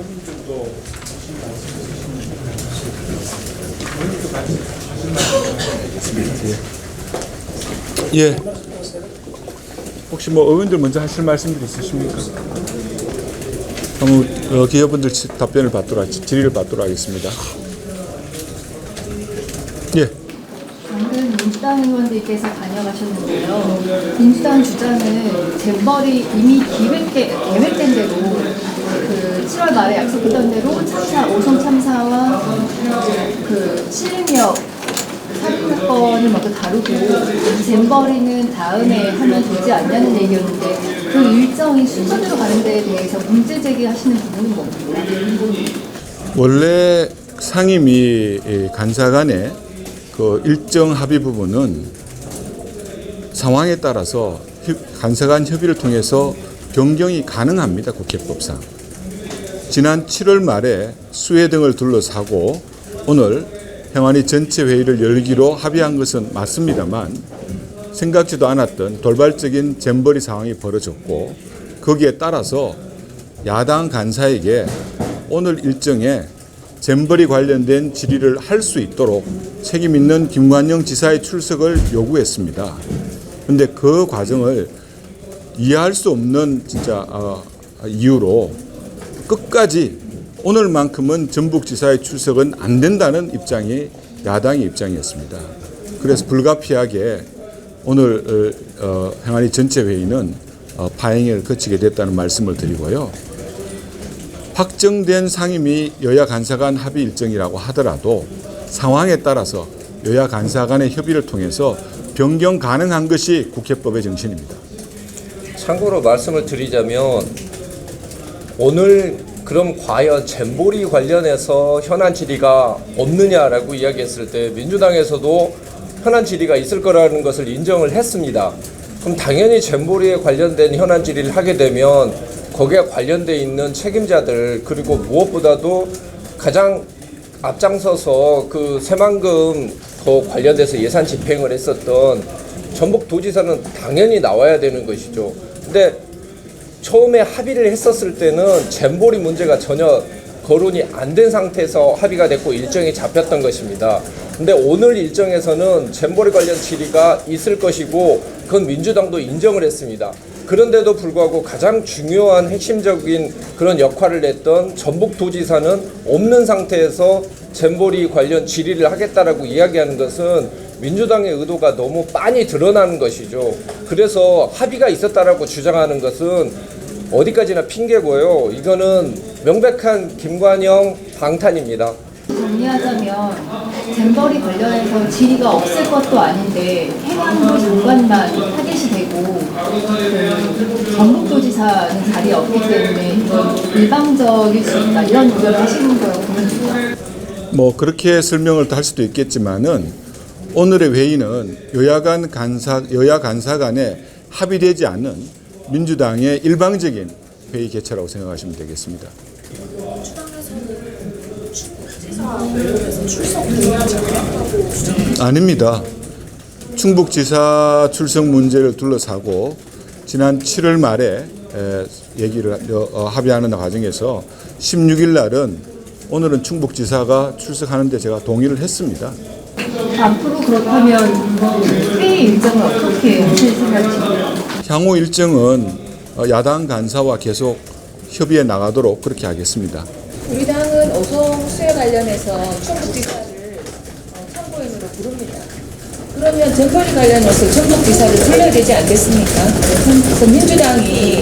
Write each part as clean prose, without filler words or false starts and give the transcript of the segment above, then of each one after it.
의원님들도 하신 말씀 있으십니까? 예. 혹시 뭐 의원들 먼저 하실 말씀들 있으십니까? 그럼 기업분들 답변을 받도록 질의를 받도록 하겠습니다. 예. 방금 민주당 의원들께서 다녀가셨는데요. 민주당 주장은 잼버리 이미 계획된 대로 그 7월 말에 약속했던 대로 참사, 오송 참사와 그 신림역 살인 사건을 먼저 다루고 잼버리는 다음에 하면 되지 않냐는 얘기였는데 그 일정이 순서대로 가는 데에 대해서 문제 제기하시는 부분은 뭡니까? 원래 상임위 간사 간의 그 일정 합의 부분은 상황에 따라서 간사 간 협의를 통해서 변경이 가능합니다. 국회법상. 지난 7월 말에 수해 등을 둘러싸고 오늘 행안위 전체 회의를 열기로 합의한 것은 맞습니다만 생각지도 않았던 돌발적인 잼버리 상황이 벌어졌고 거기에 따라서 야당 간사에게 오늘 일정에 잼버리 관련된 질의를 할 수 있도록 책임 있는 김관영 지사의 출석을 요구했습니다. 그런데 그 과정을 이해할 수 없는 진짜 이유로 끝까지 오늘만큼은 전북지사의 출석은 안 된다는 입장이 야당의 입장이었습니다. 그래서 불가피하게 오늘 행안위 전체 회의는 파행을 거치게 됐다는 말씀을 드리고요. 확정된 상임위 여야 간사 간 합의 일정이라고 하더라도 상황에 따라서 여야 간사 간의 협의를 통해서 변경 가능한 것이 국회법의 정신입니다. 참고로 말씀을 드리자면 오늘 그럼 과연 잼버리 관련해서 현안 질의가 없느냐라고 이야기했을 때 민주당에서도 현안 질의가 있을 거라는 것을 인정을 했습니다. 그럼 당연히 잼버리에 관련된 현안 질의를 하게 되면 거기에 관련돼 있는 책임자들 그리고 무엇보다도 가장 앞장서서 그 새만금 더 관련돼서 예산 집행을 했었던 전북도지사는 당연히 나와야 되는 것이죠. 근데 처음에 합의를 했었을 때는 잼버리 문제가 전혀 거론이 안 된 상태에서 합의가 됐고 일정이 잡혔던 것입니다. 근데 오늘 일정에서는 잼버리 관련 질의가 있을 것이고 그건 민주당도 인정을 했습니다. 그런데도 불구하고 가장 중요한 핵심적인 그런 역할을 했던 전북도지사는 없는 상태에서 잼버리 관련 질의를 하겠다라고 이야기하는 것은 민주당의 의도가 너무 빤히 드러나는 것이죠. 그래서 합의가 있었다라고 주장하는 것은 어디까지나 핑계고요. 이거는 명백한 김관영 방탄입니다. 정리하자면 잼버리 관련해서 질의가 없을 것도 아닌데 행안부 장관만 타겟이 되고 그 전북도지사는 자리에 없기 때문에 이건 일방적일 수 있다 이런 우려를 하시는 거라고 보입니다. 뭐 그렇게 설명을 할 수도 있겠지만은 오늘의 회의는 여야 간사 간에 합의되지 않은 민주당의 일방적인 회의 개최라고 생각하시면 되겠습니다. 아닙니다. 충북지사 출석 문제를 둘러싸고 지난 7월 말에 얘기를 합의하는 과정에서 16일 날은 오늘은 충북지사가 출석하는데 제가 동의를 했습니다. 앞으로 그렇다면 회의 일정을 어떻게 하실 생각이신가요? 향후 일정은 야당 간사와 계속 협의해 나가도록 그렇게 하겠습니다. 우리 당은 오송 수해 관련해서 충북지사를 참고인으로 부릅니다. 그러면 잼버리 관련해서 충북지사를 불러야 되지 않겠습니까? 그래서 민주당이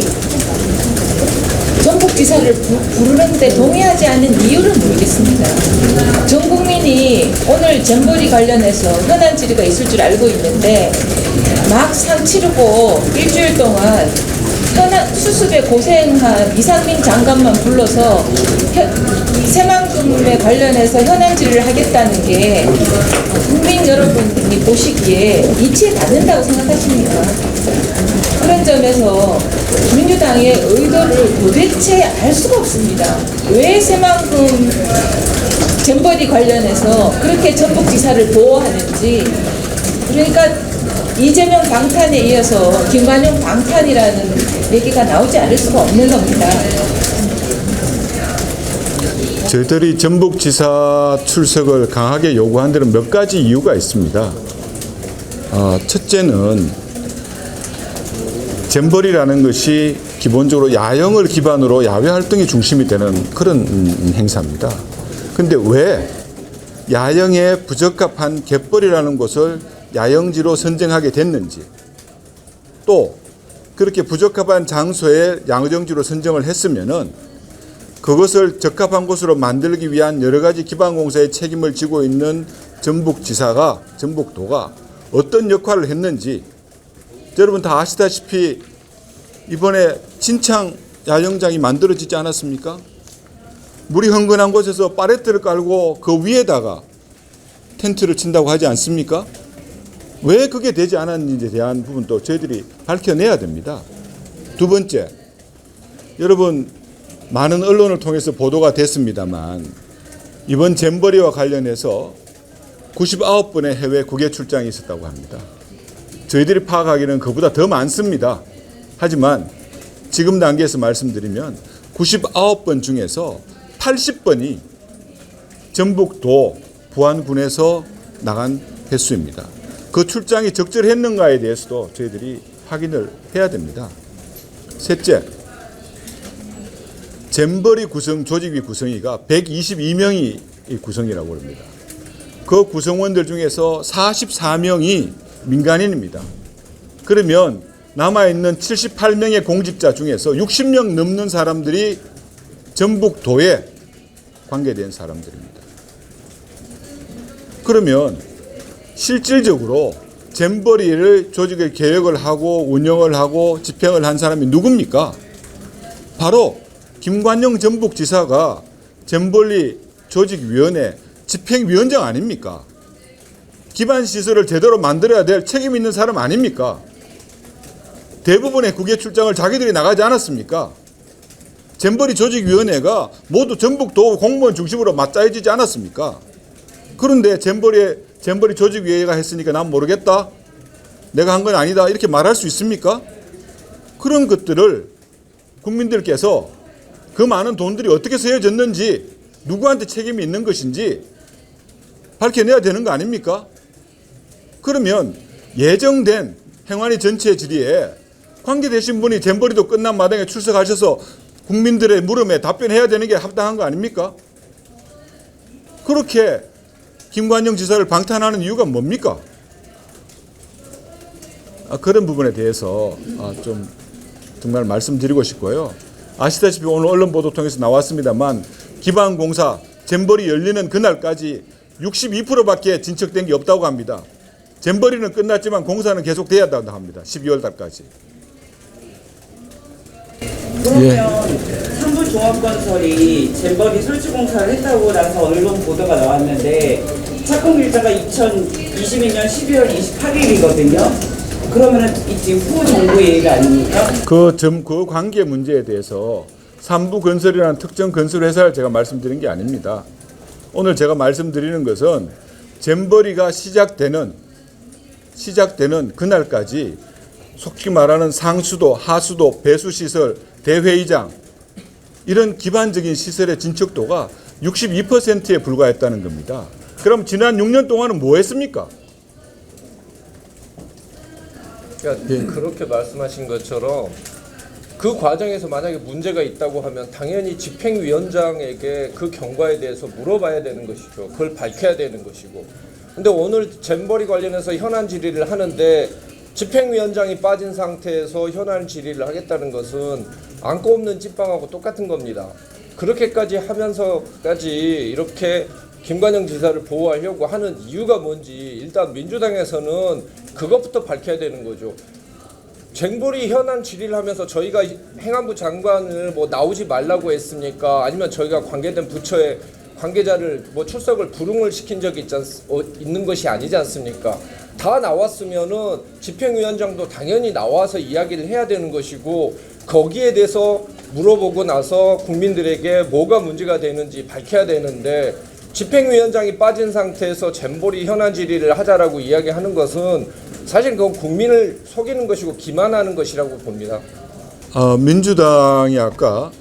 전북지사를 부르는데 동의하지 않는 이유를 모르겠습니다. 전 국민이 오늘 잼버리 관련해서 현안 질의가 있을 줄 알고 있는데 막상 치르고 일주일 동안 현안 수습에 고생한 이상민 장관만 불러서 새만금에 관련해서 현안 질의를 하겠다는 게 국민 여러분이 보시기에 이치에 닿는다고 생각하십니까? 그런 점에서 민주당의 의도를 도대체 알 수가 없습니다. 왜 새만금 잼버리 관련해서 그렇게 전북지사를 보호하는지. 그러니까 이재명 방탄에 이어서 김관영 방탄이라는 얘기가 나오지 않을 수가 없는 겁니다. 저희들이 전북지사 출석을 강하게 요구한 데는 몇 가지 이유가 있습니다. 첫째는 잼버리라는 것이 기본적으로 야영을 기반으로 야외 활동이 중심이 되는 그런 행사입니다. 그런데 왜 야영에 부적합한 갯벌이라는 곳을 야영지로 선정하게 됐는지, 또 그렇게 부적합한 장소에 야영지로 선정을 했으면은 그것을 적합한 곳으로 만들기 위한 여러 가지 기반공사의 책임을 지고 있는 전북도가 어떤 역할을 했는지, 여러분 다 아시다시피 이번에 진창 야영장이 만들어지지 않았습니까? 물이 흥건한 곳에서 파레트를 깔고 그 위에다가 텐트를 친다고 하지 않습니까? 왜 그게 되지 않았는지에 대한 부분도 저희들이 밝혀내야 됩니다. 두 번째, 여러분 많은 언론을 통해서 보도가 됐습니다만 이번 잼버리와 관련해서 99번의 해외 국외 출장이 있었다고 합니다. 저희들이 파악하기는 그보다 더 많습니다. 하지만 지금 단계에서 말씀드리면 99번 중에서 80번이 전북도 부안군에서 나간 횟수입니다. 그 출장이 적절했는가에 대해서도 저희들이 확인을 해야 됩니다. 셋째, 잼버리 구성 조직위 구성위가 122명이 구성이라고 합니다. 그 구성원들 중에서 44명이 민간인입니다. 그러면 남아있는 78명의 공직자 중에서 60명 넘는 사람들이 전북도에 관계된 사람들입니다. 그러면 실질적으로 잼버리를 조직의 계획을 하고 운영을 하고 집행을 한 사람이 누굽니까? 바로 김관영 전북지사가 잼버리 조직위원회 집행위원장 아닙니까? 기반시설을 제대로 만들어야 될 책임 있는 사람 아닙니까? 대부분의 국외 출장을 자기들이 나가지 않았습니까? 잼버리 조직위원회가 모두 전북도 공무원 중심으로 맞짜여지지 않았습니까? 그런데 잼버리 조직위원회가 했으니까 난 모르겠다, 내가 한 건 아니다, 이렇게 말할 수 있습니까? 그런 것들을 국민들께서 그 많은 돈들이 어떻게 쓰여졌는지, 누구한테 책임이 있는 것인지 밝혀내야 되는 거 아닙니까? 그러면 예정된 행안위 전체 질의에 관계되신 분이 잼버리도 끝난 마당에 출석하셔서 국민들의 물음에 답변해야 되는 게 합당한 거 아닙니까? 그렇게 김관영 지사를 방탄하는 이유가 뭡니까? 그런 부분에 대해서 좀 정말 말씀드리고 싶고요. 아시다시피 오늘 언론 보도 통해서 나왔습니다만 기반공사 잼버리 열리는 그날까지 62%밖에 진척된 게 없다고 합니다. 잼버리는 끝났지만 공사는 계속돼야 한다고 합니다. 12월 달까지. 그러면 삼부종합건설이 잼버리 설치공사를 했다고 나서 언론 보도가 나왔는데 착공 일자가 2022년 12월 28일이거든요. 그러면 이 지금 후정부 얘기가 아닙니까? 그 관계 문제에 대해서 삼부건설이라는 특정 건설 회사를 제가 말씀드린 게 아닙니다. 오늘 제가 말씀드리는 것은 잼버리가 시작되는 그날까지 속히 말하는 상수도, 하수도, 배수시설, 대회의장 이런 기반적인 시설의 진척도가 62%에 불과했다는 겁니다. 그럼 지난 6년 동안은 뭐 했습니까? 그러니까 그렇게 말씀하신 것처럼 그 과정에서 만약에 문제가 있다고 하면 당연히 집행위원장에게 그 경과에 대해서 물어봐야 되는 것이죠. 그걸 밝혀야 되는 것이고. 근데 오늘 잼버리 관련해서 현안 질의를 하는데 집행위원장이 빠진 상태에서 현안 질의를 하겠다는 것은 안고 없는 찐빵하고 똑같은 겁니다. 그렇게까지 하면서까지 이렇게 김관영 지사를 보호하려고 하는 이유가 뭔지 일단 민주당에서는 그것부터 밝혀야 되는 거죠. 잼버리 현안 질의를 하면서 저희가 행안부 장관을 뭐 나오지 말라고 했습니까? 아니면 저희가 관계된 부처에 관계자를 뭐 출석을 불응을 시킨 적이 있는 것이 아니지 않습니까? 다 나왔으면은 집행위원장도 당연히 나와서 이야기를 해야 되는 것이고 거기에 대해서 물어보고 나서 국민들에게 뭐가 문제가 되는지 밝혀야 되는데 집행위원장이 빠진 상태에서 잼버리 현안 질의를 하자라고 이야기하는 것은 사실 그건 국민을 속이는 것이고 기만하는 것이라고 봅니다. 민주당이 아까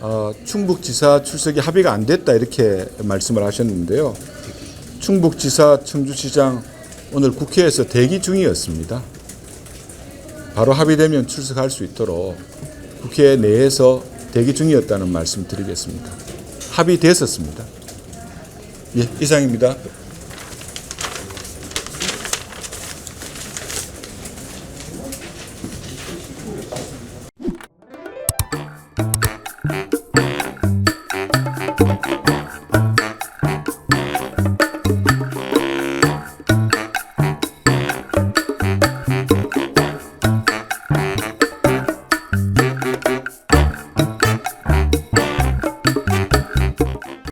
충북지사 출석이 합의가 안 됐다 이렇게 말씀을 하셨는데요. 충북지사, 청주시장 오늘 국회에서 대기 중이었습니다. 바로 합의되면 출석할 수 있도록 국회 내에서 대기 중이었다는 말씀 드리겠습니다. 합의됐었습니다. 예, 이상입니다.